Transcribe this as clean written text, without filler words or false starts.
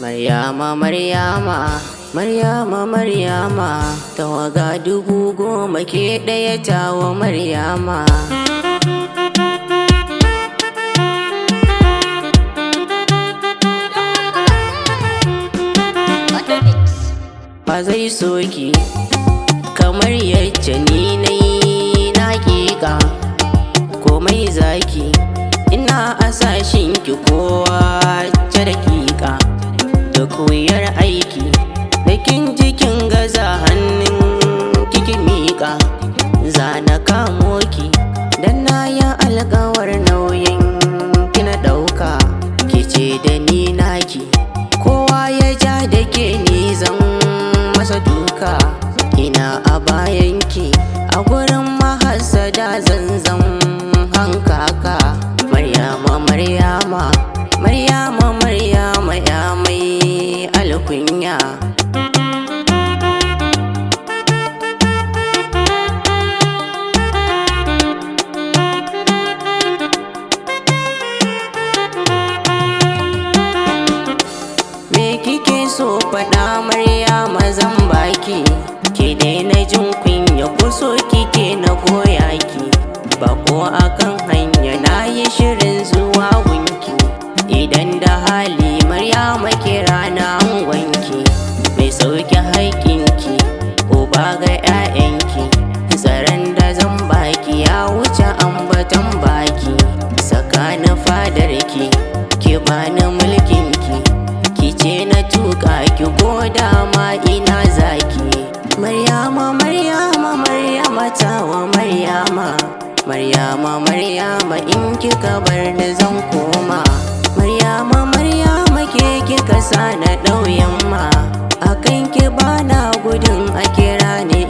Maryama, Maryama, Maryama, Maryama, tawaga 10,000 ke ɗaya tawa Maryama. Ba zai soki kamar yacce ni nayi na hakika, komai zaki ina asashin ki kowa ta dakika. Da koyar aiki da kin jikin gaza hannun kiki miƙa, zana kamo ki dan na yi alƙawar nauyin kina ɗauka. Ki ce da ni naki, kowa ya ja da ke ni zan masa duka. Ina a bayanki a gurin mahassada zanzan hankaka. Maryama, Maryama, Maryama, Maryama, ya mai alkunya. Me kike so faɗa Maryama zan baki, ke daina jin kunya kuso kike na goya ki. Bako akan hanya na yi shirin zuwa gunki, idan da hali Maryama kira na wanki. Mai sauke haƙƙinki uba ga 'ya'yanki, tsaron da zan baki ya wuce ambatan baki. Saka na fadarki ki bani mulkinki, ki ce na tuƙa ki ko dama ina zaki. Maryama, Maryama, Maryama, tawa Maryama. Maryama, Maryama, in kika bar ni zan koma. Maryama, Maryama, ke kika sa na ɗauyan ma, akan ki bana gudun a kira ni